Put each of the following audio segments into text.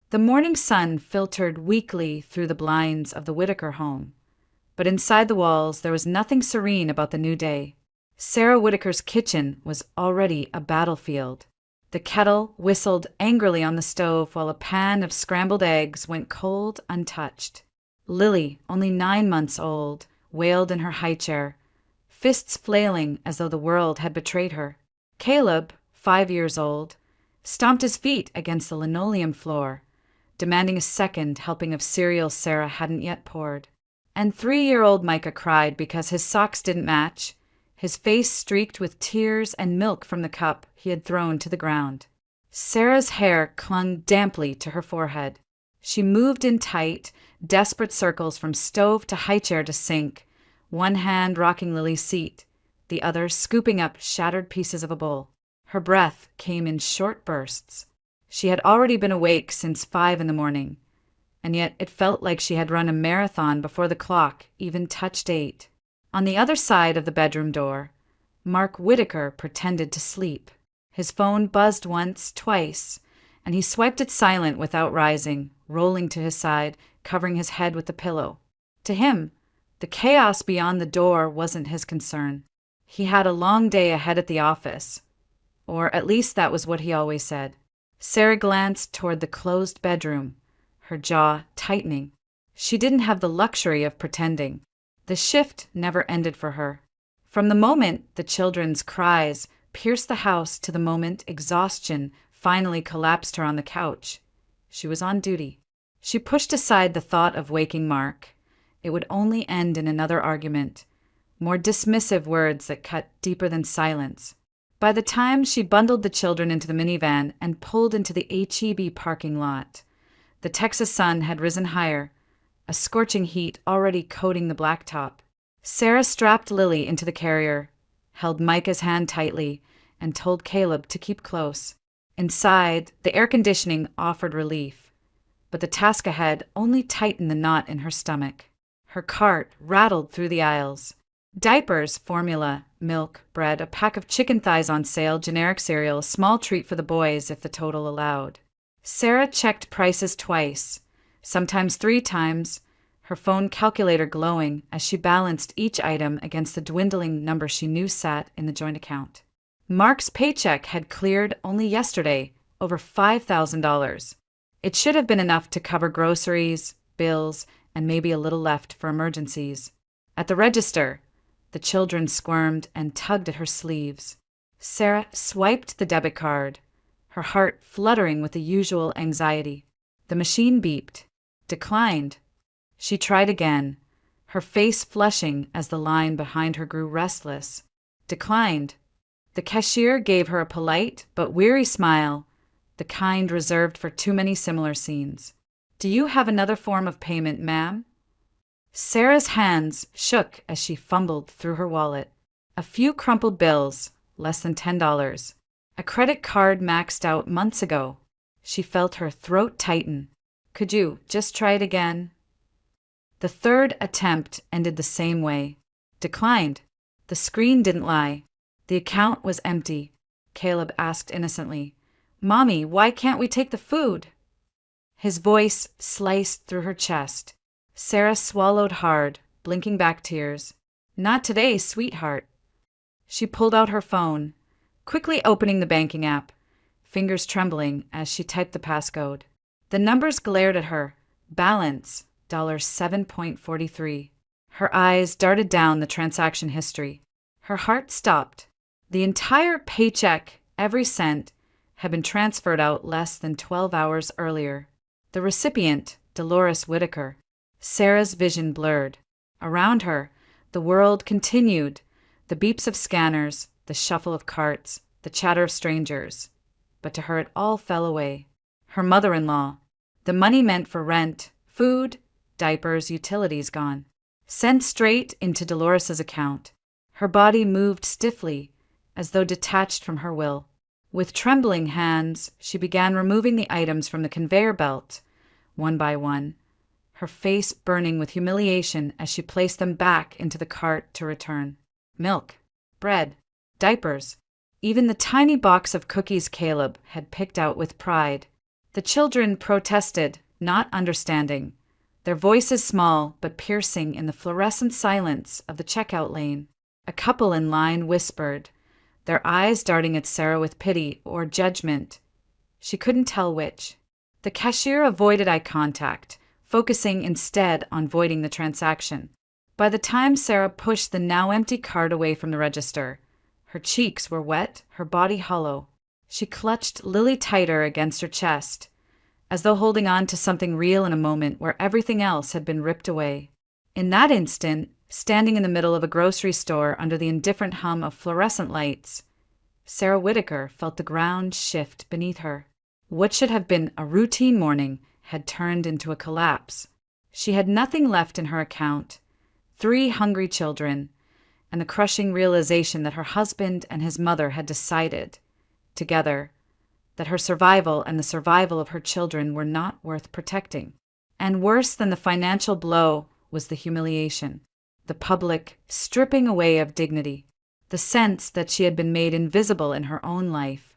The morning sun filtered weakly through the blinds of the Whitaker home, but inside the walls there was nothing serene about the new day. Sarah Whitaker's kitchen was already a battlefield. The kettle whistled angrily on the stove while a pan of scrambled eggs went cold untouched. Lily, only 9 months old, wailed in her high chair, fists flailing as though the world had betrayed her. Caleb, 5 years old, stomped his feet against the linoleum floor, demanding a second helping of cereal Sarah hadn't yet poured. And 3-year-old Micah cried because his socks didn't match, his face streaked with tears and milk from the cup he had thrown to the ground. Sarah's hair clung damply to her forehead. She moved in tight, desperate circles from stove to high chair to sink, one hand rocking Lily's seat, the other scooping up shattered pieces of a bowl. Her breath came in short bursts. She had already been awake since 5 a.m, and yet it felt like she had run a marathon before the clock even touched 8. On the other side of the bedroom door, Mark Whitaker pretended to sleep. His phone buzzed once, twice, and he swiped it silent without rising, rolling to his side, covering his head with the pillow. To him, the chaos beyond the door wasn't his concern. He had a long day ahead at the office, or at least that was what he always said. Sarah glanced toward the closed bedroom, her jaw tightening. She didn't have the luxury of pretending. The shift never ended for her. From the moment the children's cries pierced the house to the moment exhaustion finally collapsed her on the couch, she was on duty. She pushed aside the thought of waking Mark. It would only end in another argument, more dismissive words that cut deeper than silence. By the time she bundled the children into the minivan and pulled into the H-E-B parking lot, the Texas sun had risen higher, a scorching heat already coating the blacktop. Sarah strapped Lily into the carrier, held Micah's hand tightly, and told Caleb to keep close. Inside, the air conditioning offered relief, but the task ahead only tightened the knot in her stomach. Her cart rattled through the aisles. Diapers, formula, milk, bread, a pack of chicken thighs on sale, generic cereal, a small treat for the boys if the total allowed. Sarah checked prices twice, sometimes 3 times, her phone calculator glowing as she balanced each item against the dwindling number she knew sat in the joint account. Mark's paycheck had cleared only yesterday, over $5,000. It should have been enough to cover groceries, bills, and maybe a little left for emergencies. At the register, the children squirmed and tugged at her sleeves. Sarah swiped the debit card, her heart fluttering with the usual anxiety. The machine beeped, declined. She tried again, her face flushing as the line behind her grew restless. Declined. The cashier gave her a polite but weary smile, the kind reserved for too many similar scenes. "Do you have another form of payment, ma'am?" Sarah's hands shook as she fumbled through her wallet. A few crumpled bills, less than $10. A credit card maxed out months ago. She felt her throat tighten. "Could you just try it again?" The third attempt ended the same way. Declined. The screen didn't lie. The account was empty. Caleb asked innocently, "Mommy, why can't we take the food?" His voice sliced through her chest. Sarah swallowed hard, blinking back tears. "Not today, sweetheart." She pulled out her phone, quickly opening the banking app, fingers trembling as she typed the passcode. The numbers glared at her. Balance, $7.43. Her eyes darted down the transaction history. Her heart stopped. The entire paycheck, every cent, had been transferred out less than 12 hours earlier. The recipient, Dolores Whitaker. Sarah's vision blurred. Around her, the world continued, the beeps of scanners, the shuffle of carts, the chatter of strangers. But to her it all fell away. Her mother-in-law. The money meant for rent, food, diapers, utilities gone. Sent straight into Dolores's account. Her body moved stiffly, as though detached from her will. With trembling hands, she began removing the items from the conveyor belt, one by one, her face burning with humiliation as she placed them back into the cart to return. Milk, bread, diapers, even the tiny box of cookies Caleb had picked out with pride. The children protested, not understanding, their voices small but piercing in the fluorescent silence of the checkout lane. A couple in line whispered, their eyes darting at Sarah with pity or judgment. She couldn't tell which. The cashier avoided eye contact, focusing instead on voiding the transaction. By the time Sarah pushed the now empty cart away from the register, her cheeks were wet, her body hollow. She clutched Lily tighter against her chest, as though holding on to something real in a moment where everything else had been ripped away. In that instant, standing in the middle of a grocery store under the indifferent hum of fluorescent lights, Sarah Whitaker felt the ground shift beneath her. What should have been a routine morning had turned into a collapse. She had nothing left in her account, 3 hungry children, and the crushing realization that her husband and his mother had decided, together, that her survival and the survival of her children were not worth protecting. And worse than the financial blow was the humiliation, the public stripping away of dignity, the sense that she had been made invisible in her own life,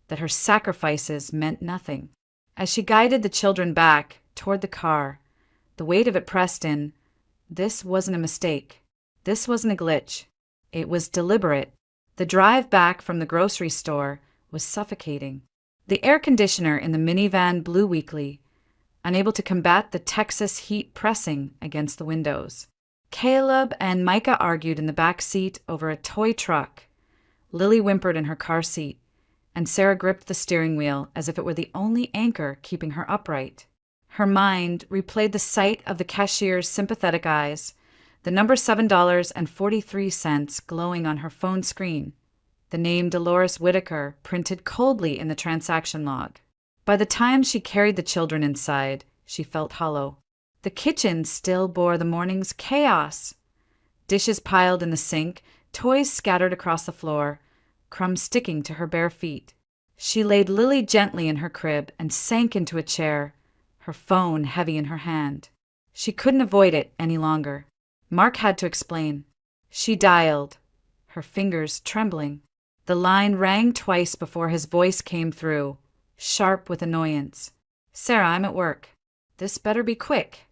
that her sacrifices meant nothing. As she guided the children back toward the car, the weight of it pressed in. This wasn't a mistake. This wasn't a glitch. It was deliberate. The drive back from the grocery store was suffocating. The air conditioner in the minivan blew weakly, unable to combat the Texas heat pressing against the windows. Caleb and Micah argued in the back seat over a toy truck. Lily whimpered in her car seat, and Sarah gripped the steering wheel as if it were the only anchor keeping her upright. Her mind replayed the sight of the cashier's sympathetic eyes, the number $7.43 glowing on her phone screen, the name Dolores Whitaker printed coldly in the transaction log. By the time she carried the children inside, she felt hollow. The kitchen still bore the morning's chaos. Dishes piled in the sink, toys scattered across the floor, crumbs sticking to her bare feet. She laid Lily gently in her crib and sank into a chair, her phone heavy in her hand. She couldn't avoid it any longer. Mark had to explain. She dialed, her fingers trembling. The line rang twice before his voice came through, sharp with annoyance. "Sarah, I'm at work. This better be quick."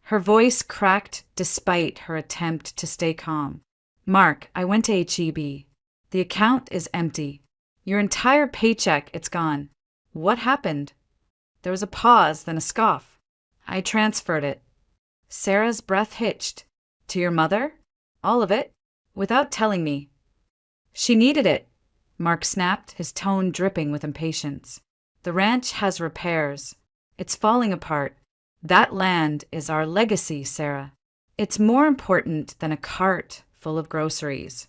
Her voice cracked despite her attempt to stay calm. "Mark, I went to HEB. The account is empty. Your entire paycheck, it's gone. What happened?" There was a pause, then a scoff. "I transferred it." Sarah's breath hitched. "To your mother? All of it? Without telling me?" "She needed it," Mark snapped, his tone dripping with impatience. "The ranch has repairs. It's falling apart. That land is our legacy, Sarah. It's more important than a cart full of groceries."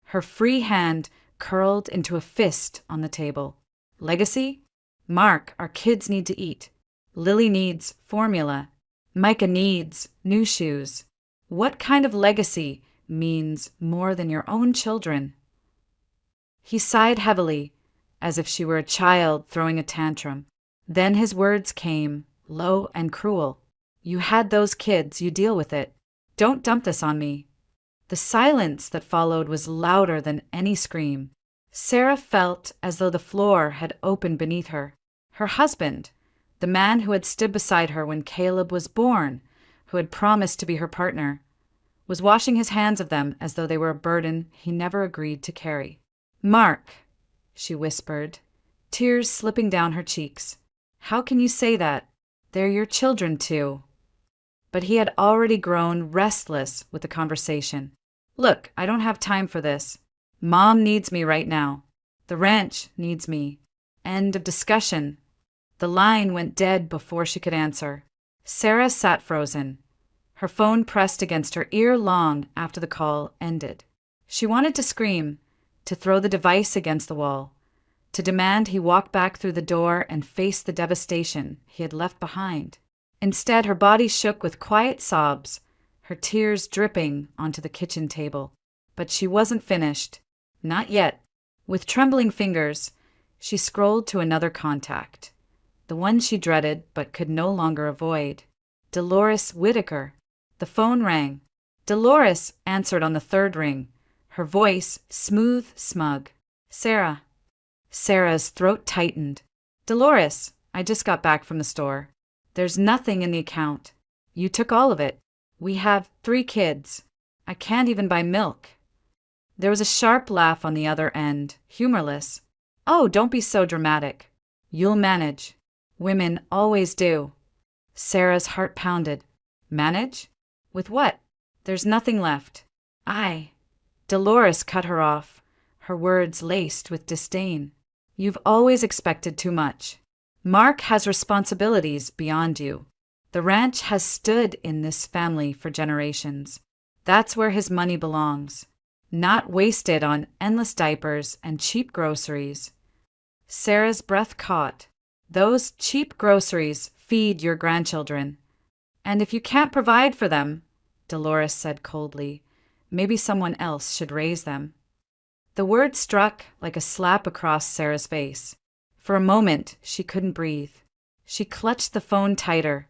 Her free hand curled into a fist on the table. "Legacy? Mark, our kids need to eat. Lily needs formula. Micah needs new shoes. What kind of legacy means more than your own children?" He sighed heavily, as if she were a child throwing a tantrum. Then his words came, low and cruel. "You had those kids, you deal with it. Don't dump this on me." The silence that followed was louder than any scream. Sarah felt as though the floor had opened beneath her. Her husband, the man who had stood beside her when Caleb was born, who had promised to be her partner, was washing his hands of them as though they were a burden he never agreed to carry. "Mark," she whispered, tears slipping down her cheeks. "How can you say that? They're your children, too." But he had already grown restless with the conversation. "Look, I don't have time for this. Mom needs me right now. The ranch needs me. End of discussion." The line went dead before she could answer. Sarah sat frozen, her phone pressed against her ear long after the call ended. She wanted to scream, to throw the device against the wall, to demand he walk back through the door and face the devastation he had left behind. Instead, her body shook with quiet sobs, her tears dripping onto the kitchen table. But she wasn't finished. Not yet. With trembling fingers, she scrolled to another contact, the one she dreaded but could no longer avoid. Dolores Whitaker. The phone rang. Dolores answered on the third ring, her voice smooth, smug. "Sarah." Sarah's throat tightened. "Dolores, I just got back from the store. There's nothing in the account. You took all of it. We have 3 kids. I can't even buy milk." There was a sharp laugh on the other end, humorless. "Oh, don't be so dramatic. You'll manage. Women always do." Sarah's heart pounded. "Manage? With what? There's nothing left." Dolores cut her off, her words laced with disdain. "You've always expected too much. Mark has responsibilities beyond you. The ranch has stood in this family for generations. That's where his money belongs, not wasted on endless diapers and cheap groceries." Sarah's breath caught. "Those cheap groceries feed your grandchildren. And if you can't provide for them," Dolores said coldly, "maybe someone else should raise them." The word struck like a slap across Sarah's face. For a moment, she couldn't breathe. She clutched the phone tighter,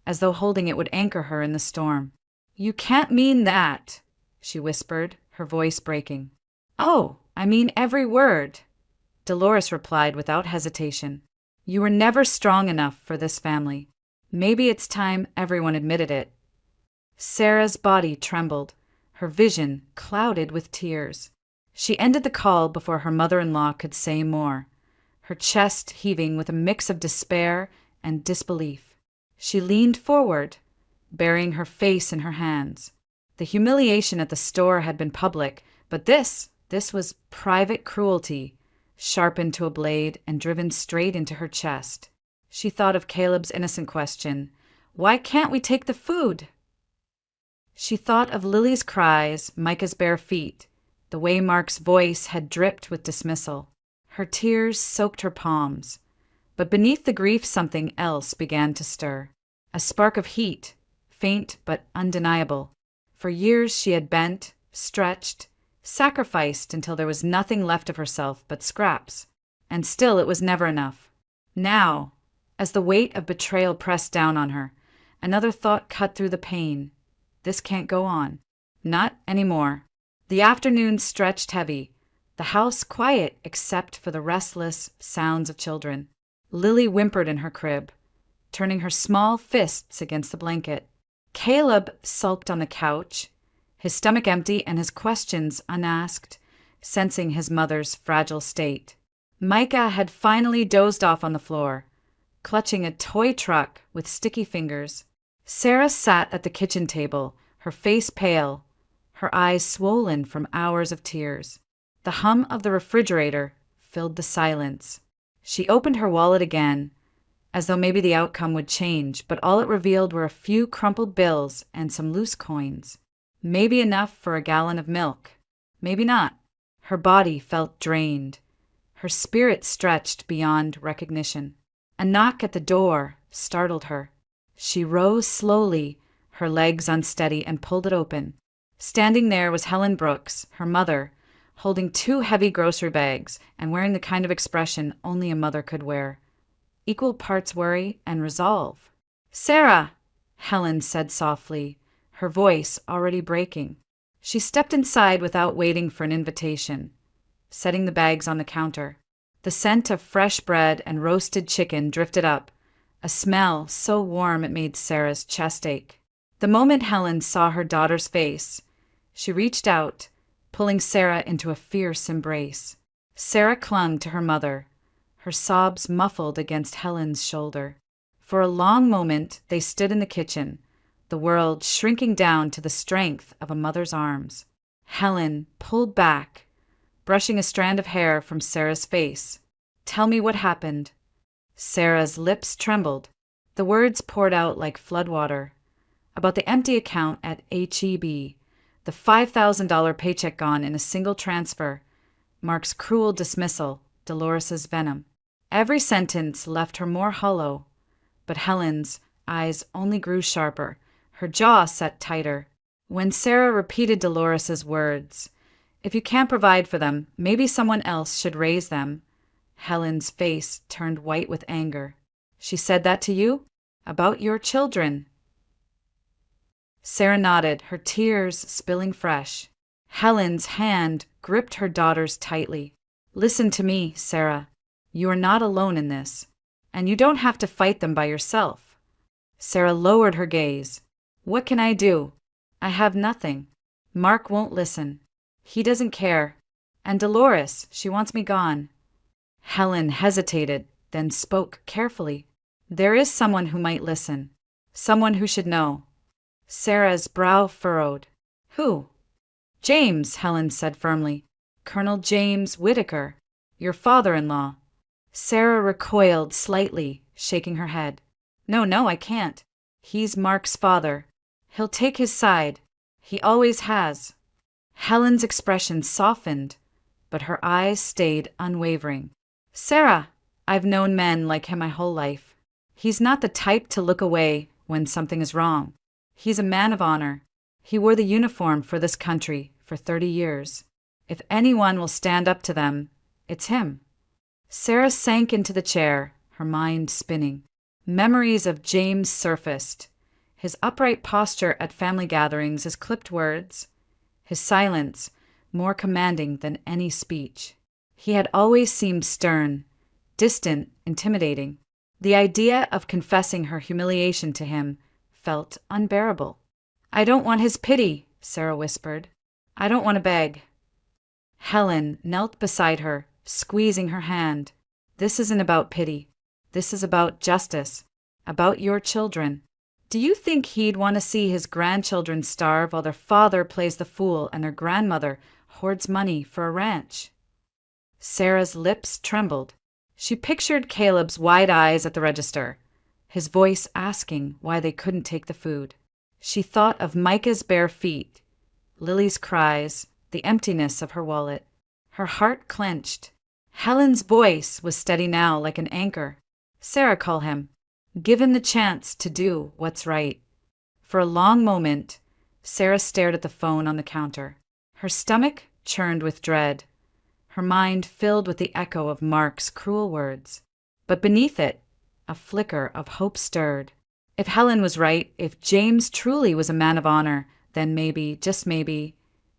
as though holding it would anchor her in the storm. "You can't mean that," she whispered, her voice breaking. "Oh, I mean every word," Dolores replied without hesitation. "You were never strong enough for this family. Maybe it's time everyone admitted it." Sarah's body trembled, her vision clouded with tears. She ended the call before her mother-in-law could say more, her chest heaving with a mix of despair and disbelief. She leaned forward, burying her face in her hands. The humiliation at the store had been public, but this was private cruelty, sharpened to a blade and driven straight into her chest. She thought of Caleb's innocent question, "Why can't we take the food?" She thought of Lily's cries, Micah's bare feet, the way Mark's voice had dripped with dismissal. Her tears soaked her palms. But beneath the grief something else began to stir. A spark of heat, faint but undeniable. For years she had bent, stretched, sacrificed until there was nothing left of herself but scraps. And still it was never enough. Now, as the weight of betrayal pressed down on her, another thought cut through the pain. This can't go on. Not anymore. The afternoon stretched heavy, the house quiet except for the restless sounds of children. Lily whimpered in her crib, turning her small fists against the blanket. Caleb sulked on the couch, his stomach empty and his questions unasked, sensing his mother's fragile state. Micah had finally dozed off on the floor, clutching a toy truck with sticky fingers. Sarah sat at the kitchen table, her face pale, her eyes swollen from hours of tears. The hum of the refrigerator filled the silence. She opened her wallet again, as though maybe the outcome would change, but all it revealed were a few crumpled bills and some loose coins. Maybe enough for a gallon of milk. Maybe not. Her body felt drained. Her spirit stretched beyond recognition. A knock at the door startled her. She rose slowly, her legs unsteady, and pulled it open. Standing there was Helen Brooks, her mother, holding 2 heavy grocery bags and wearing the kind of expression only a mother could wear. Equal parts worry and resolve. "Sarah," Helen said softly, her voice already breaking. She stepped inside without waiting for an invitation, setting the bags on the counter. The scent of fresh bread and roasted chicken drifted up, a smell so warm it made Sarah's chest ache. The moment Helen saw her daughter's face, she reached out, pulling Sarah into a fierce embrace. Sarah clung to her mother, her sobs muffled against Helen's shoulder. For a long moment they stood in the kitchen, the world shrinking down to the strength of a mother's arms. Helen pulled back, brushing a strand of hair from Sarah's face. "Tell me what happened." Sarah's lips trembled. The words poured out like floodwater. About the empty account at HEB, the $5,000 paycheck gone in a single transfer, Mark's cruel dismissal, Dolores's venom. Every sentence left her more hollow, but Helen's eyes only grew sharper, her jaw set tighter. When Sarah repeated Dolores's words, "If you can't provide for them, maybe someone else should raise them," Helen's face turned white with anger. "She said that to you? About your children?" Sarah nodded, her tears spilling fresh. Helen's hand gripped her daughter's tightly. "Listen to me, Sarah. You are not alone in this. and you don't have to fight them by yourself. Sarah lowered her gaze. What can I do? I have nothing. Mark won't listen. He doesn't care. And Dolores, she wants me gone. Helen hesitated, then spoke carefully. There is someone who might listen. Someone who should know. Sarah's brow furrowed. Who? James, Helen said firmly. Colonel James Whitaker, your father-in-law. Sarah recoiled slightly, shaking her head. No, I can't. He's Mark's father. He'll take his side. He always has. Helen's expression softened, but her eyes stayed unwavering. Sarah, I've known men like him my whole life. He's not the type to look away when something is wrong. He's a man of honor. He wore the uniform for this country for 30 years. If anyone will stand up to them, it's him. Sarah sank into the chair, her mind spinning. Memories of James surfaced. His upright posture at family gatherings, his clipped words, his silence, more commanding than any speech. He had always seemed stern, distant, intimidating. The idea of confessing her humiliation to him felt unbearable. I don't want his pity, Sarah whispered. I don't want to beg. Helen knelt beside her, squeezing her hand. This isn't about pity. This is about justice. About your children. Do you think he'd want to see his grandchildren starve while their father plays the fool and their grandmother hoards money for a ranch? Sarah's lips trembled. She pictured Caleb's wide eyes at the register, his voice asking why they couldn't take the food. She thought of Micah's bare feet, Lily's cries, the emptiness of her wallet. Her heart clenched. Helen's voice was steady now like an anchor. Sarah, call him. Give him the chance to do what's right. For a long moment, Sarah stared at the phone on the counter. Her stomach churned with dread, her mind filled with the echo of Mark's cruel words. But beneath it, a flicker of hope stirred. If Helen was right, if James truly was a man of honor, then maybe, just maybe,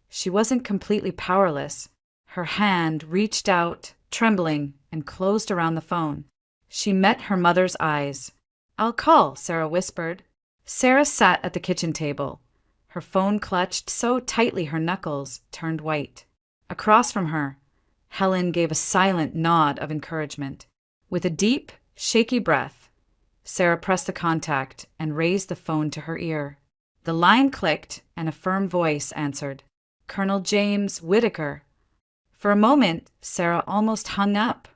she wasn't completely powerless. Her hand reached out, trembling, and closed around the phone. She met her mother's eyes. I'll call, Sarah whispered. Sarah sat at the kitchen table, her phone clutched so tightly her knuckles turned white. Across from her, Helen gave a silent nod of encouragement. With a deep, shaky breath, Sarah pressed the contact and raised the phone to her ear. The line clicked and a firm voice answered. Colonel James Whitaker. For a moment, Sarah almost hung up,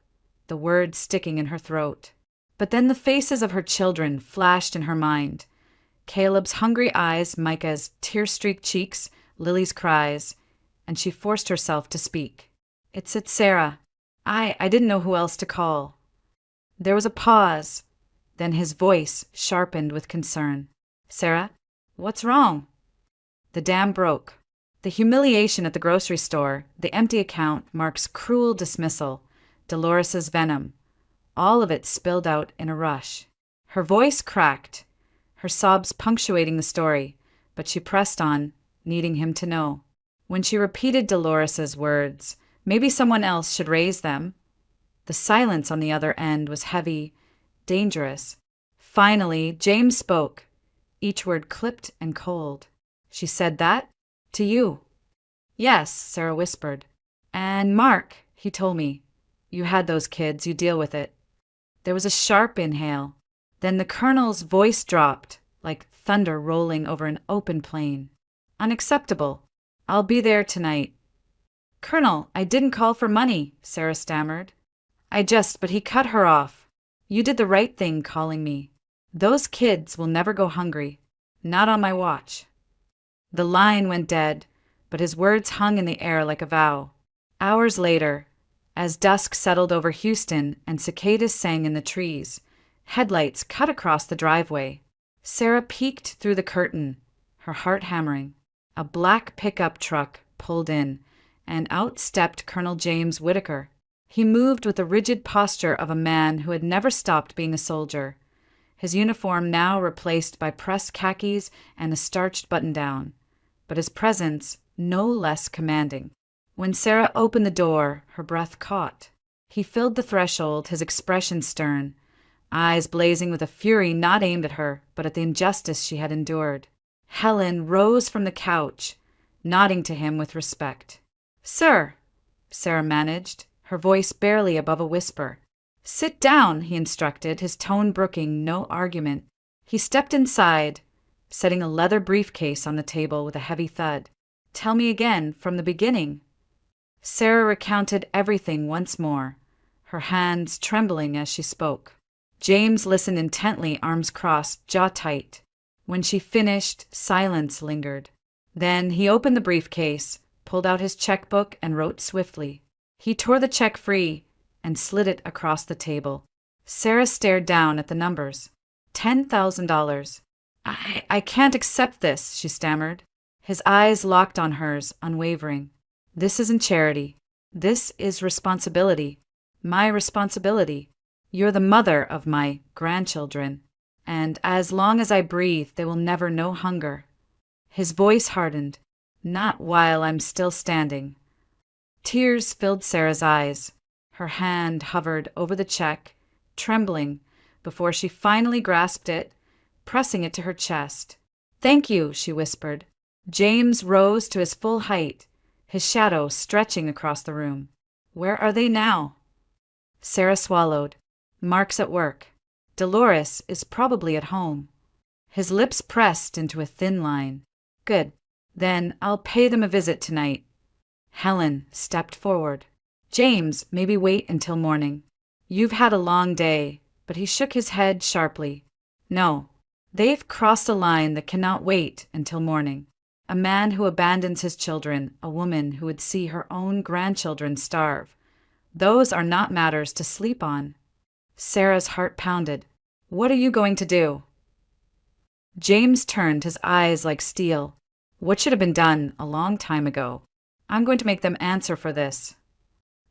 the words sticking in her throat. But then the faces of her children flashed in her mind. Caleb's hungry eyes, Micah's tear-streaked cheeks, Lily's cries, and she forced herself to speak. It's Sarah. I didn't know who else to call. There was a pause. Then his voice sharpened with concern. Sarah, what's wrong? The dam broke. The humiliation at the grocery store, the empty account, Mark's cruel dismissal, Dolores's venom, all of it spilled out in a rush. Her voice cracked, her sobs punctuating the story, but she pressed on, needing him to know. When she repeated Dolores's words, maybe someone else should raise them. The silence on the other end was heavy, dangerous. Finally, James spoke, each word clipped and cold. She said that? To you? Yes, Sarah whispered. And Mark, he told me. You had those kids, you deal with it. There was a sharp inhale. Then the colonel's voice dropped, like thunder rolling over an open plain. Unacceptable. I'll be there tonight. Colonel, I didn't call for money, Sarah stammered. But he cut her off. You did the right thing calling me. Those kids will never go hungry. Not on my watch. The line went dead, but his words hung in the air like a vow. Hours later, as dusk settled over Houston and cicadas sang in the trees, headlights cut across the driveway. Sarah peeked through the curtain, her heart hammering. A black pickup truck pulled in, and out stepped Colonel James Whitaker. He moved with the rigid posture of a man who had never stopped being a soldier, his uniform now replaced by pressed khakis and a starched button-down, but his presence no less commanding. When Sarah opened the door, her breath caught. He filled the threshold, his expression stern, eyes blazing with a fury not aimed at her, but at the injustice she had endured. Helen rose from the couch, nodding to him with respect. "Sir," Sarah managed, her voice barely above a whisper. "Sit down," he instructed, his tone brooking no argument. He stepped inside, setting a leather briefcase on the table with a heavy thud. "Tell me again, from the beginning." Sarah recounted everything once more, her hands trembling as she spoke. James listened intently, arms crossed, jaw tight. When she finished, silence lingered. Then he opened the briefcase, pulled out his checkbook, and wrote swiftly. He tore the check free and slid it across the table. Sarah stared down at the numbers. $10,000. I can't accept this, she stammered. His eyes locked on hers, unwavering. This isn't charity. This is responsibility. My responsibility. You're the mother of my grandchildren, and as long as I breathe, they will never know hunger. His voice hardened. Not while I'm still standing. Tears filled Sarah's eyes. Her hand hovered over the check, trembling, before she finally grasped it, pressing it to her chest. "Thank you," she whispered. James rose to his full height, his shadow stretching across the room. "Where are they now?" Sarah swallowed. "Mark's at work. Dolores is probably at home." His lips pressed into a thin line. "Good. Then I'll pay them a visit tonight." Helen stepped forward. "James, maybe wait until morning. You've had a long day," but he shook his head sharply. "No, they've crossed a line that cannot wait until morning. A man who abandons his children, a woman who would see her own grandchildren starve. Those are not matters to sleep on." Sarah's heart pounded. "What are you going to do?" James turned, his eyes like steel. "What should have been done a long time ago. I'm going to make them answer for this."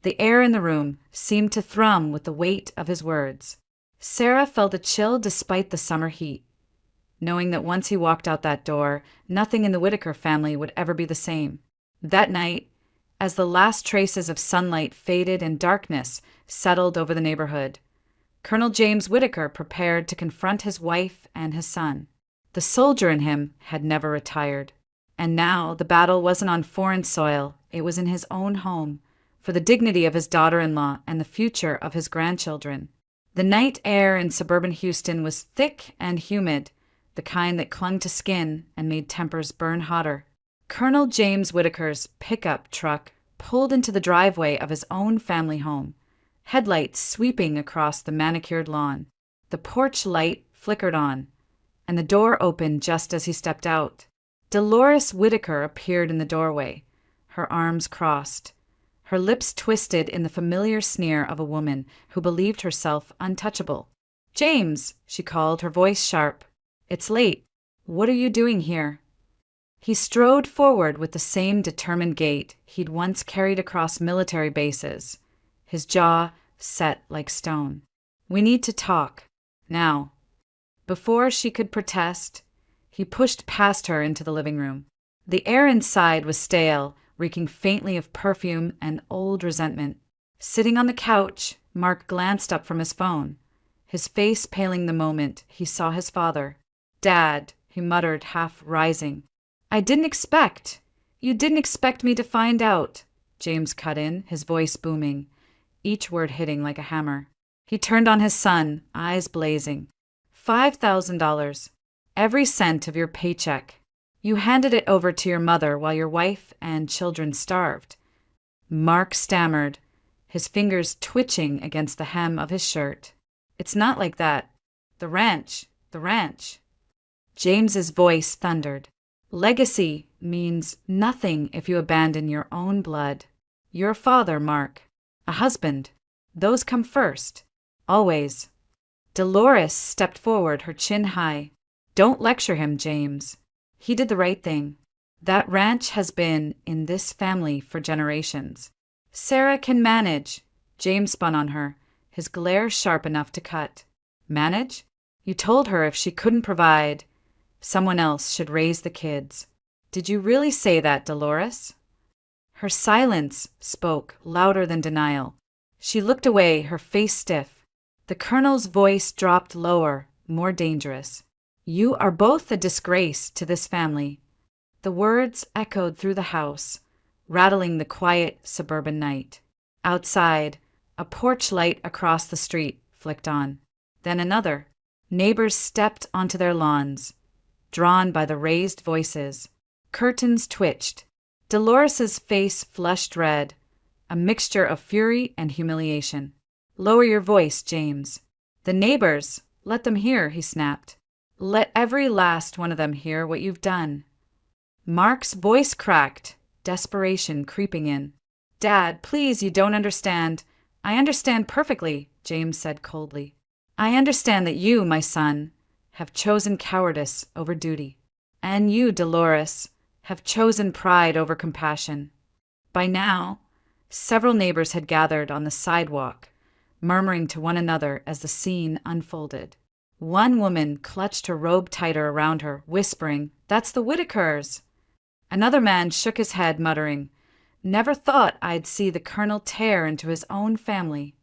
The air in the room seemed to thrum with the weight of his words. Sarah felt a chill despite the summer heat, knowing that once he walked out that door, nothing in the Whitaker family would ever be the same. That night, as the last traces of sunlight faded and darkness settled over the neighborhood, Colonel James Whitaker prepared to confront his wife and his son. The soldier in him had never retired. And now the battle wasn't on foreign soil, it was in his own home, for the dignity of his daughter-in-law and the future of his grandchildren. The night air in suburban Houston was thick and humid, the kind that clung to skin and made tempers burn hotter. Colonel James Whitaker's pickup truck pulled into the driveway of his own family home, headlights sweeping across the manicured lawn. The porch light flickered on, and the door opened just as he stepped out. Dolores Whitaker appeared in the doorway, her arms crossed, her lips twisted in the familiar sneer of a woman who believed herself untouchable. "James," she called, her voice sharp. "It's late. What are you doing here?" He strode forward with the same determined gait he'd once carried across military bases, his jaw set like stone. "We need to talk. Now." Before she could protest, he pushed past her into the living room. The air inside was stale, reeking faintly of perfume and old resentment. Sitting on the couch, Mark glanced up from his phone, his face paling the moment he saw his father. "Dad," he muttered, half rising. You didn't expect me to find out," James cut in, his voice booming, each word hitting like a hammer. He turned on his son, eyes blazing. $5,000. Every cent of your paycheck. You handed it over to your mother while your wife and children starved." Mark stammered, his fingers twitching against the hem of his shirt. "It's not like that. The ranch. James's voice thundered. "Legacy means nothing if you abandon your own blood. You're a father, Mark. A husband. Those come first. Always." Dolores stepped forward, her chin high. "Don't lecture him, James. He did the right thing. That ranch has been in this family for generations. Sarah can manage." James spun on her, his glare sharp enough to cut. "Manage? You told her if she couldn't provide, someone else should raise the kids. Did you really say that, Dolores?" Her silence spoke louder than denial. She looked away, her face stiff. The colonel's voice dropped lower, more dangerous. "You are both a disgrace to this family." The words echoed through the house, rattling the quiet suburban night. Outside, a porch light across the street flicked on. Then another. Neighbors stepped onto their lawns, drawn by the raised voices. Curtains twitched. Dolores's face flushed red, a mixture of fury and humiliation. "Lower your voice, James." "The neighbors, let them hear," he snapped. "Let every last one of them hear what you've done." Mark's voice cracked, desperation creeping in. "Dad, please, you don't understand." "I understand perfectly," James said coldly. "I understand that you, my son, have chosen cowardice over duty. And you, Dolores, have chosen pride over compassion." By now, several neighbors had gathered on the sidewalk, murmuring to one another as the scene unfolded. One woman clutched her robe tighter around her, whispering, "That's the Whitakers." Another man shook his head, muttering, "Never thought I'd see the colonel tear into his own family."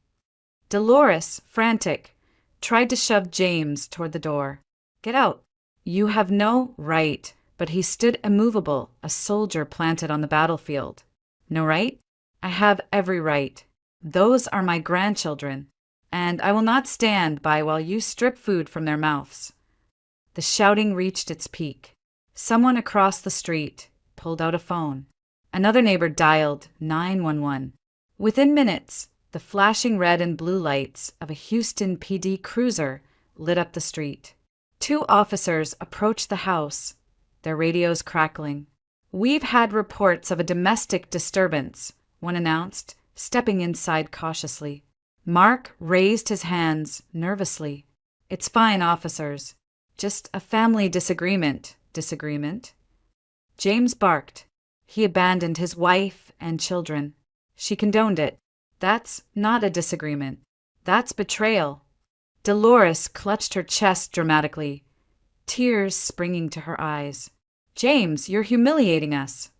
Dolores, frantic, tried to shove James toward the door. "Get out." "You have no right," but he stood immovable, a soldier planted on the battlefield. "No right? I have every right. Those are my grandchildren, and I will not stand by while you strip food from their mouths." The shouting reached its peak. Someone across the street pulled out a phone. Another neighbor dialed 911. Within minutes, the flashing red and blue lights of a Houston PD cruiser lit up the street. Two officers approached the house, their radios crackling. "We've had reports of a domestic disturbance," one announced, stepping inside cautiously. Mark raised his hands nervously. "It's fine, officers. Just a family disagreement." "Disagreement?" James barked. He abandoned his wife and children. She condoned it. "That's not a disagreement. That's betrayal." Dolores clutched her chest dramatically, tears springing to her eyes. "James, you're humiliating us."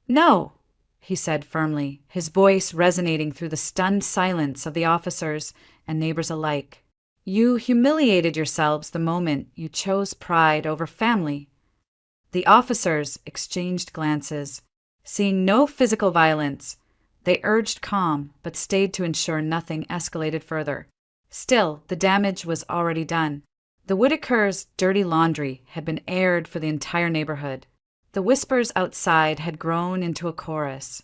"No," he said firmly, his voice resonating through the stunned silence of the officers and neighbors alike. "You humiliated yourselves the moment you chose pride over family." The officers exchanged glances. Seeing no physical violence, they urged calm but stayed to ensure nothing escalated further. Still, the damage was already done. The Whitakers' dirty laundry had been aired for the entire neighborhood. The whispers outside had grown into a chorus,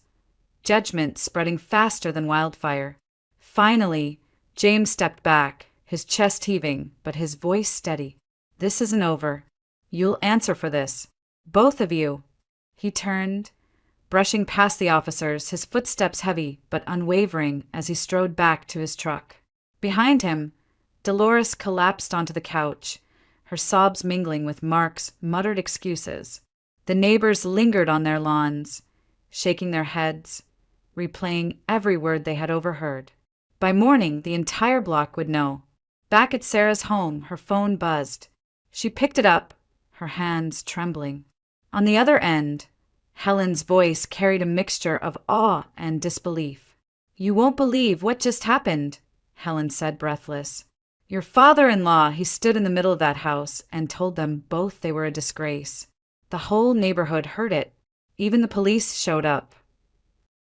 judgment spreading faster than wildfire. Finally, James stepped back, his chest heaving, but his voice steady. "This isn't over. You'll answer for this. Both of you." He turned, brushing past the officers, his footsteps heavy but unwavering as he strode back to his truck. Behind him, Dolores collapsed onto the couch, her sobs mingling with Mark's muttered excuses. The neighbors lingered on their lawns, shaking their heads, replaying every word they had overheard. By morning, the entire block would know. Back at Sarah's home, her phone buzzed. She picked it up, her hands trembling. On the other end, Helen's voice carried a mixture of awe and disbelief. "You won't believe what just happened," Helen said, breathless. "Your father-in-law, he stood in the middle of that house and told them both they were a disgrace. The whole neighborhood heard it. Even the police showed up."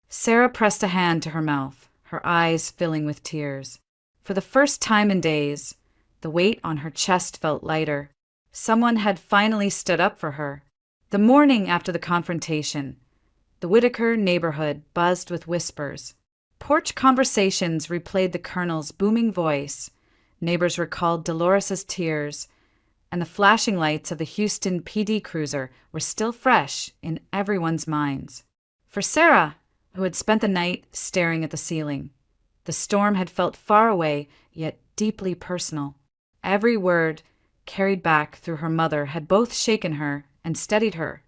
Sarah pressed a hand to her mouth, her eyes filling with tears. For the first time in days, the weight on her chest felt lighter. Someone had finally stood up for her. The morning after the confrontation, the Whitaker neighborhood buzzed with whispers. Porch conversations replayed the colonel's booming voice. Neighbors recalled Dolores's tears, and the flashing lights of the Houston PD cruiser were still fresh in everyone's minds. For Sarah, who had spent the night staring at the ceiling, the storm had felt far away, yet deeply personal. Every word carried back through her mother had both shaken her and steadied her.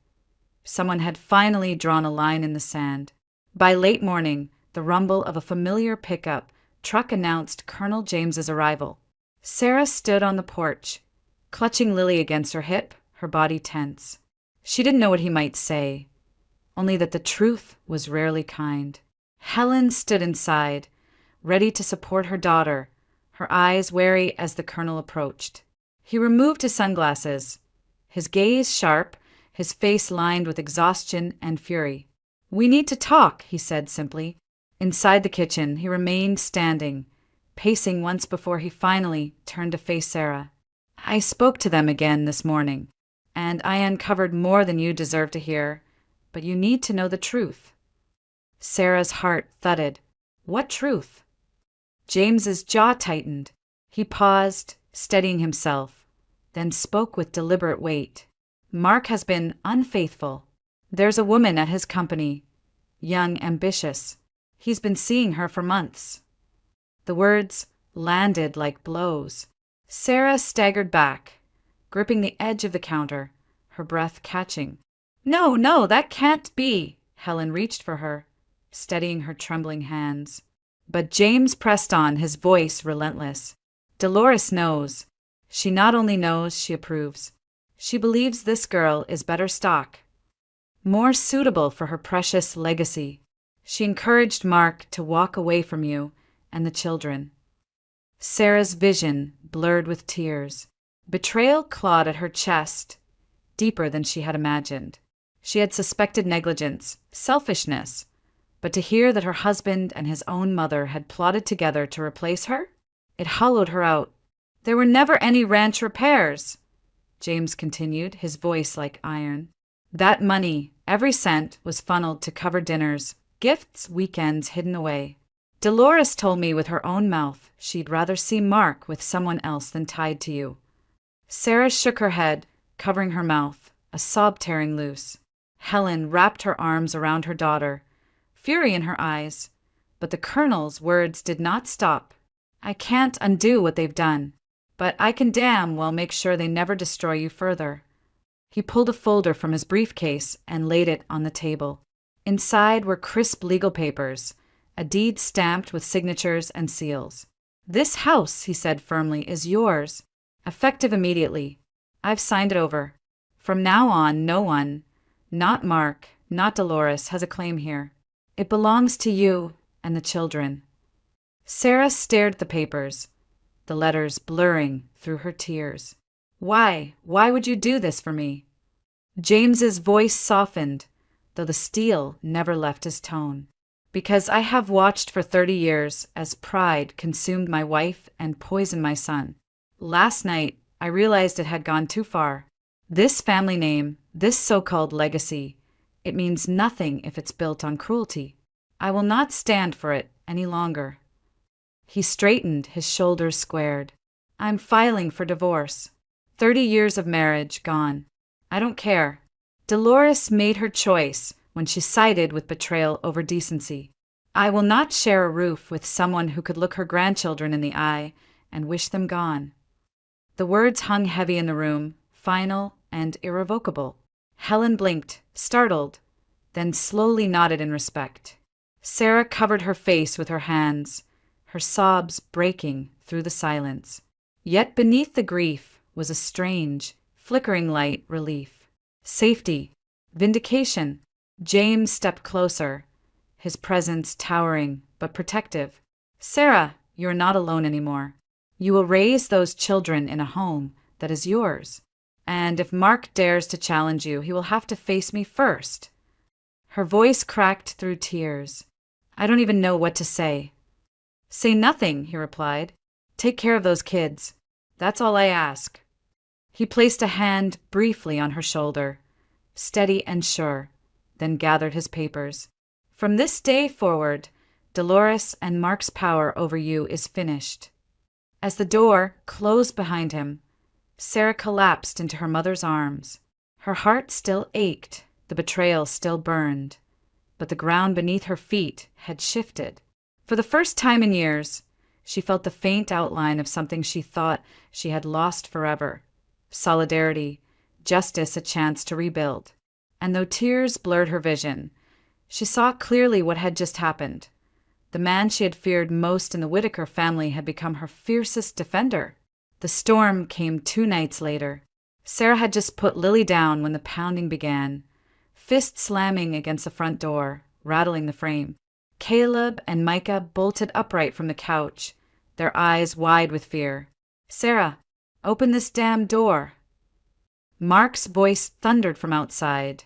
Someone had finally drawn a line in the sand. By late morning, the rumble of a familiar pickup truck announced Colonel James's arrival. Sarah stood on the porch, clutching Lily against her hip, her body tense. She didn't know what he might say, only that the truth was rarely kind. Helen stood inside, ready to support her daughter, her eyes wary as the colonel approached. He removed his sunglasses, his gaze sharp, his face lined with exhaustion and fury. "We need to talk," he said simply. Inside the kitchen, he remained standing, pacing once before he finally turned to face Sarah. "I spoke to them again this morning, and I uncovered more than you deserve to hear, but you need to know the truth." Sarah's heart thudded. What truth? James's jaw tightened. He paused, steadying himself, then spoke with deliberate weight. "Mark has been unfaithful. There's a woman at his company, young, ambitious. He's been seeing her for months." The words landed like blows. Sarah staggered back, gripping the edge of the counter, her breath catching. "No, no, that can't be." Helen reached for her, steadying her trembling hands. But James pressed on, his voice relentless. "Dolores knows. She not only knows, she approves. She believes this girl is better stock, more suitable for her precious legacy. She encouraged Mark to walk away from you and the children." Sarah's vision blurred with tears. Betrayal clawed at her chest, deeper than she had imagined. She had suspected negligence, selfishness, but to hear that her husband and his own mother had plotted together to replace her, it hollowed her out. "There were never any ranch repairs," James continued, his voice like iron. "That money, every cent, was funneled to cover dinners, gifts, weekends hidden away. Dolores told me with her own mouth she'd rather see Mark with someone else than tied to you." Sarah shook her head, covering her mouth, a sob tearing loose. Helen wrapped her arms around her daughter, fury in her eyes, but the colonel's words did not stop. "I can't undo what they've done, but I can damn well make sure they never destroy you further." He pulled a folder from his briefcase and laid it on the table. Inside were crisp legal papers, a deed stamped with signatures and seals. "This house," he said firmly, "is yours, effective immediately. I've signed it over. From now on, no one, not Mark, not Dolores, has a claim here. It belongs to you and the children." Sarah stared at the papers, the letters blurring through her tears. "Why? Why would you do this for me?" James's voice softened, though the steel never left his tone. "Because I have watched for 30 years as pride consumed my wife and poisoned my son. Last night, I realized it had gone too far. This family name, this so-called legacy, it means nothing if it's built on cruelty. I will not stand for it any longer." He straightened, his shoulders squared. "I'm filing for divorce. 30 years of marriage gone. I don't care. Dolores made her choice when she sided with betrayal over decency. I will not share a roof with someone who could look her grandchildren in the eye and wish them gone." The words hung heavy in the room, final and irrevocable. Helen blinked, startled, then slowly nodded in respect. Sarah covered her face with her hands, her sobs breaking through the silence. Yet beneath the grief was a strange, flickering light relief. Safety, vindication. James stepped closer, his presence towering but protective. "Sarah, you are not alone anymore. You will raise those children in a home that is yours. And if Mark dares to challenge you, he will have to face me first." Her voice cracked through tears. "I don't even know what to say." "Say nothing," he replied. "Take care of those kids. That's all I ask." He placed a hand briefly on her shoulder, steady and sure, then gathered his papers. "From this day forward, Dolores and Mark's power over you is finished." As the door closed behind him, Sarah collapsed into her mother's arms. Her heart still ached, the betrayal still burned, but the ground beneath her feet had shifted. For the first time in years, she felt the faint outline of something she thought she had lost forever: solidarity, justice, a chance to rebuild. And though tears blurred her vision, she saw clearly what had just happened. The man she had feared most in the Whitaker family had become her fiercest defender. The storm came 2 nights later. Sarah had just put Lily down when the pounding began, fist slamming against the front door, rattling the frame. Caleb and Micah bolted upright from the couch, their eyes wide with fear. "Sarah, open this damn door." Mark's voice thundered from outside,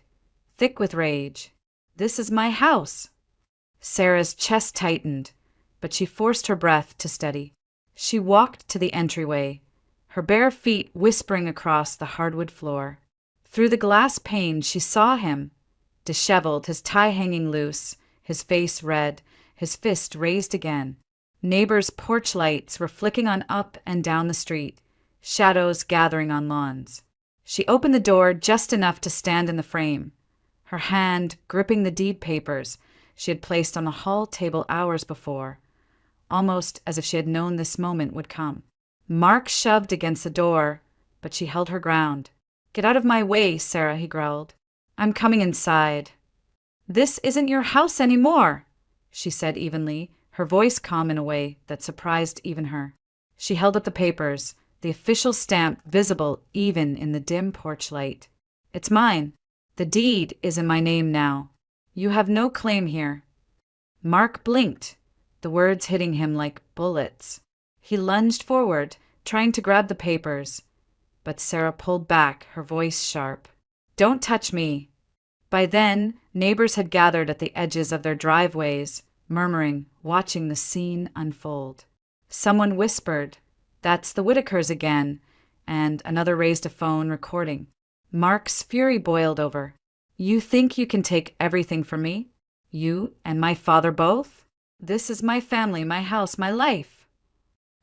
thick with rage. "This is my house." Sarah's chest tightened, but she forced her breath to steady. She walked to the entryway, her bare feet whispering across the hardwood floor. Through the glass pane she saw him, disheveled, his tie hanging loose, his face red, his fist raised again. Neighbors' porch lights were flicking on up and down the street, shadows gathering on lawns. She opened the door just enough to stand in the frame, her hand gripping the deed papers she had placed on the hall table hours before, almost as if she had known this moment would come. Mark shoved against the door, but she held her ground. "Get out of my way, Sarah," he growled. "I'm coming inside." "This isn't your house anymore," she said evenly, her voice calm in a way that surprised even her. She held up the papers, the official stamp visible even in the dim porch light. "It's mine. The deed is in my name now. You have no claim here." Mark blinked, the words hitting him like bullets. He lunged forward, trying to grab the papers, but Sarah pulled back, her voice sharp. "Don't touch me." By then, neighbors had gathered at the edges of their driveways, murmuring, watching the scene unfold. Someone whispered, "That's the Whitakers again," and another raised a phone recording. Mark's fury boiled over. "You think you can take everything from me? You and my father both? This is my family, my house, my life."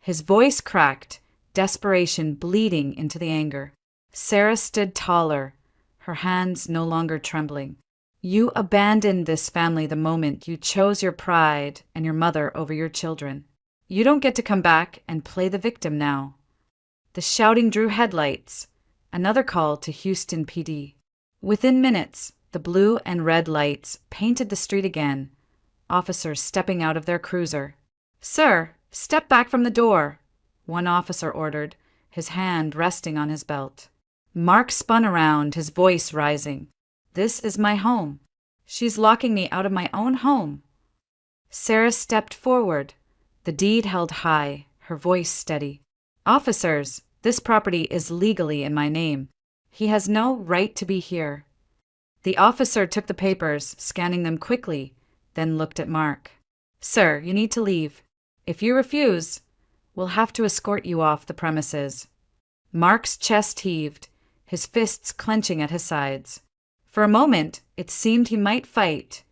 His voice cracked, desperation bleeding into the anger. Sarah stood taller, her hands no longer trembling. "You abandoned this family the moment you chose your pride and your mother over your children. You don't get to come back and play the victim now." The shouting drew headlights, another call to Houston PD. Within minutes, the blue and red lights painted the street again, officers stepping out of their cruiser. "Sir, step back from the door," one officer ordered, his hand resting on his belt. Mark spun around, his voice rising. "This is my home. She's locking me out of my own home." Sarah stepped forward, the deed held high, her voice steady. "Officers, this property is legally in my name. He has no right to be here." The officer took the papers, scanning them quickly, then looked at Mark. "Sir, you need to leave. If you refuse, we'll have to escort you off the premises." Mark's chest heaved, his fists clenching at his sides. For a moment, it seemed he might fight,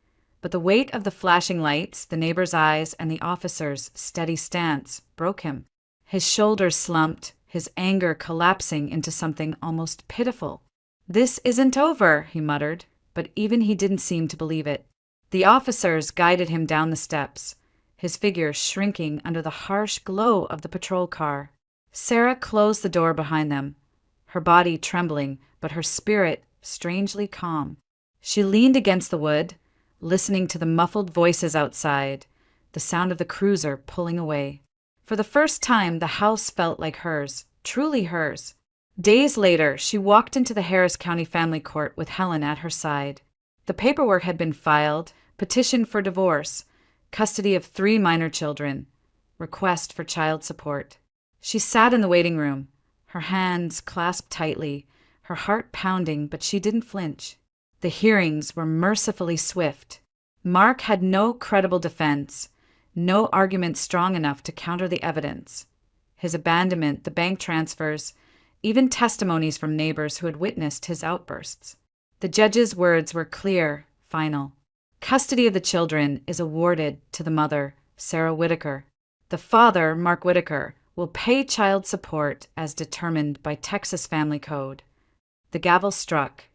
but the weight of the flashing lights, the neighbors' eyes, and the officer's steady stance broke him. His shoulders slumped, his anger collapsing into something almost pitiful. "This isn't over," he muttered, but even he didn't seem to believe it. The officers guided him down the steps, his figure shrinking under the harsh glow of the patrol car. Sarah closed the door behind them, her body trembling, but her spirit strangely calm. She leaned against the wood, listening to the muffled voices outside, the sound of the cruiser pulling away. For the first time, the house felt like hers, truly hers. Days later, she walked into the Harris County Family Court with Helen at her side. The paperwork had been filed, petition for divorce, custody of 3 minor children, request for child support. She sat in the waiting room, her hands clasped tightly, her heart pounding, but she didn't flinch. The hearings were mercifully swift. Mark had no credible defense, no argument strong enough to counter the evidence. His abandonment, the bank transfers, even testimonies from neighbors who had witnessed his outbursts. The judge's words were clear, final. Custody of the children is awarded to the mother, Sarah Whitaker. The father, Mark Whitaker, will pay child support as determined by Texas Family Code. The gavel struck,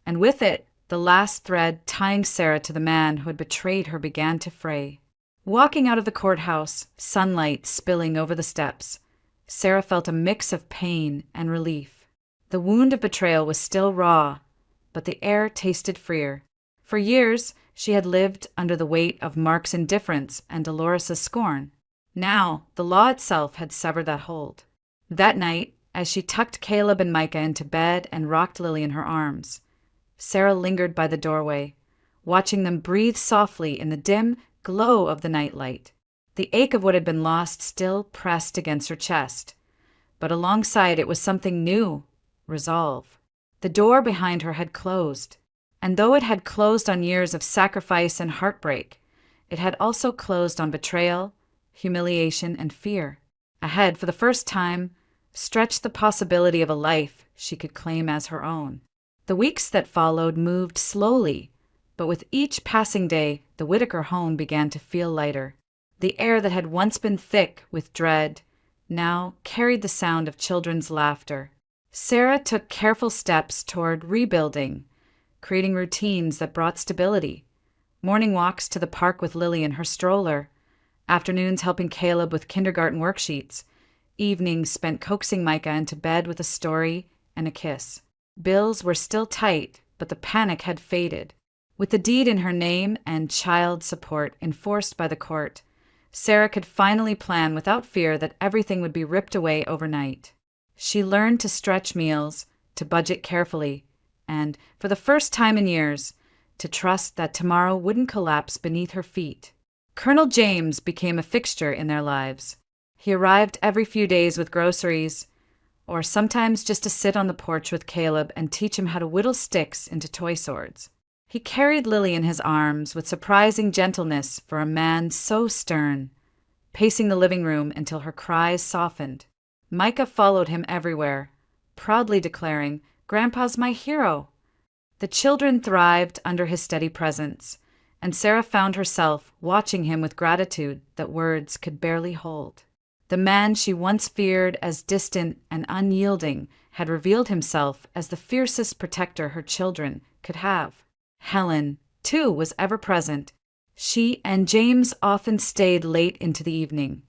and with it, the last thread tying Sarah to the man who had betrayed her began to fray. Walking out of the courthouse, sunlight spilling over the steps, Sarah felt a mix of pain and relief. The wound of betrayal was still raw, but the air tasted freer. For years, she had lived under the weight of Mark's indifference and Dolores' scorn. Now, the law itself had severed that hold. That night, as she tucked Caleb and Micah into bed and rocked Lily in her arms, Sarah lingered by the doorway, watching them breathe softly in the dim glow of the nightlight. The ache of what had been lost still pressed against her chest, but alongside it was something new: resolve. The door behind her had closed, and though it had closed on years of sacrifice and heartbreak, it had also closed on betrayal, humiliation, and fear. Ahead, for the first time, stretched the possibility of a life she could claim as her own. The weeks that followed moved slowly, but with each passing day, the Whitaker home began to feel lighter. The air that had once been thick with dread now carried the sound of children's laughter. Sarah took careful steps toward rebuilding, creating routines that brought stability. Morning walks to the park with Lily in her stroller, afternoons helping Caleb with kindergarten worksheets, evenings spent coaxing Micah into bed with a story and a kiss. Bills were still tight, but the panic had faded. With the deed in her name and child support enforced by the court, Sarah could finally plan without fear that everything would be ripped away overnight. She learned to stretch meals, to budget carefully, and, for the first time in years, to trust that tomorrow wouldn't collapse beneath her feet. Colonel James became a fixture in their lives. He arrived every few days with groceries, or sometimes just to sit on the porch with Caleb and teach him how to whittle sticks into toy swords. He carried Lily in his arms with surprising gentleness for a man so stern, pacing the living room until her cries softened. Micah followed him everywhere, proudly declaring, "Grandpa's my hero." The children thrived under his steady presence, and Sarah found herself watching him with gratitude that words could barely hold. The man she once feared as distant and unyielding had revealed himself as the fiercest protector her children could have. Helen, too, was ever present. She and James often stayed late into the evening,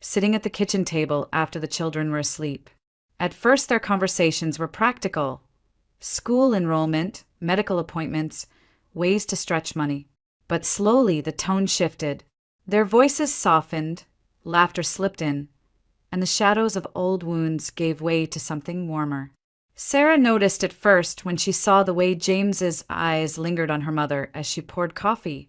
sitting at the kitchen table after the children were asleep. At first, their conversations were practical: school enrollment, medical appointments, ways to stretch money. But slowly the tone shifted. Their voices softened, laughter slipped in, and the shadows of old wounds gave way to something warmer. Sarah noticed at first when she saw the way James's eyes lingered on her mother as she poured coffee,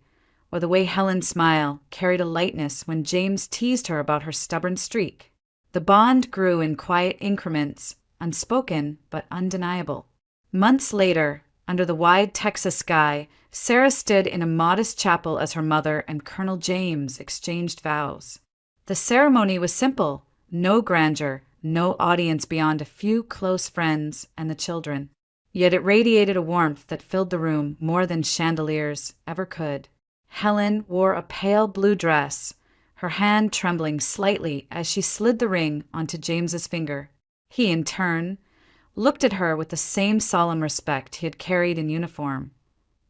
or the way Helen's smile carried a lightness when James teased her about her stubborn streak. The bond grew in quiet increments, unspoken but undeniable. Months later, under the wide Texas sky, Sarah stood in a modest chapel as her mother and Colonel James exchanged vows. The ceremony was simple: no grandeur, no audience beyond a few close friends and the children. Yet it radiated a warmth that filled the room more than chandeliers ever could. Helen wore a pale blue dress, her hand trembling slightly as she slid the ring onto James's finger. He, in turn, looked at her with the same solemn respect he had carried in uniform,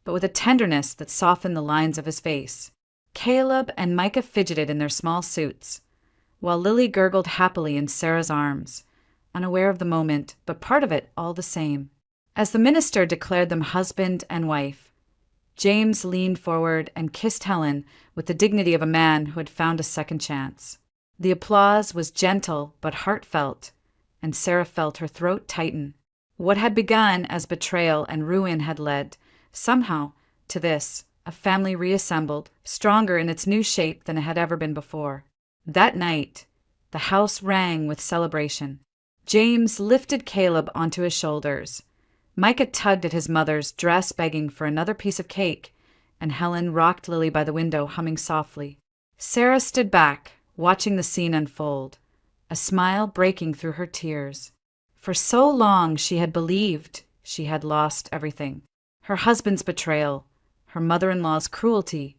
but with a tenderness that softened the lines of his face. Caleb and Micah fidgeted in their small suits, while Lily gurgled happily in Sarah's arms, unaware of the moment, but part of it all the same. As the minister declared them husband and wife, James leaned forward and kissed Helen with the dignity of a man who had found a second chance. The applause was gentle but heartfelt, and Sarah felt her throat tighten. What had begun as betrayal and ruin had led, somehow, to this: a family reassembled, stronger in its new shape than it had ever been before. That night, the house rang with celebration. James lifted Caleb onto his shoulders. Micah tugged at his mother's dress, begging for another piece of cake, and Helen rocked Lily by the window, humming softly. Sarah stood back, watching the scene unfold, a smile breaking through her tears. For so long she had believed she had lost everything: her husband's betrayal, her mother-in-law's cruelty,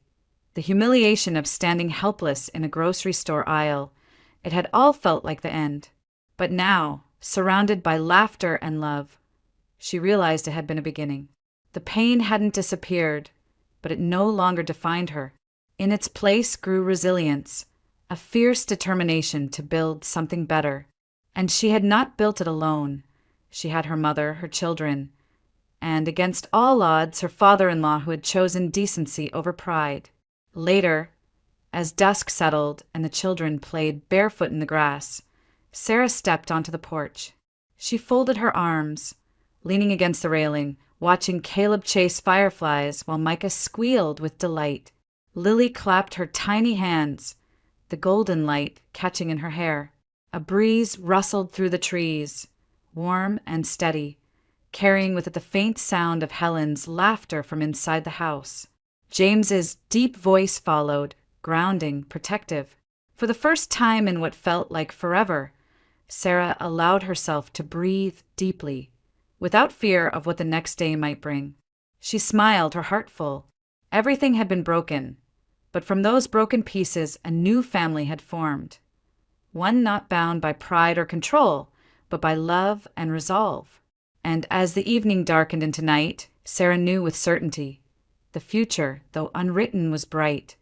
the humiliation of standing helpless in a grocery store aisle. It had all felt like the end. But now, surrounded by laughter and love, she realized it had been a beginning. The pain hadn't disappeared, but it no longer defined her. In its place grew resilience, a fierce determination to build something better. And she had not built it alone. She had her mother, her children, and, against all odds, her father-in-law who had chosen decency over pride. Later, as dusk settled and the children played barefoot in the grass, Sarah stepped onto the porch. She folded her arms, leaning against the railing, watching Caleb chase fireflies while Micah squealed with delight. Lily clapped her tiny hands, the golden light catching in her hair. A breeze rustled through the trees, warm and steady, carrying with it the faint sound of Helen's laughter from inside the house. James's deep voice followed, grounding, protective. For the first time in what felt like forever, Sarah allowed herself to breathe deeply, without fear of what the next day might bring. She smiled, her heart full. Everything had been broken, but from those broken pieces a new family had formed. One not bound by pride or control, but by love and resolve. And as the evening darkened into night, Sarah knew with certainty. The future, though unwritten, was bright.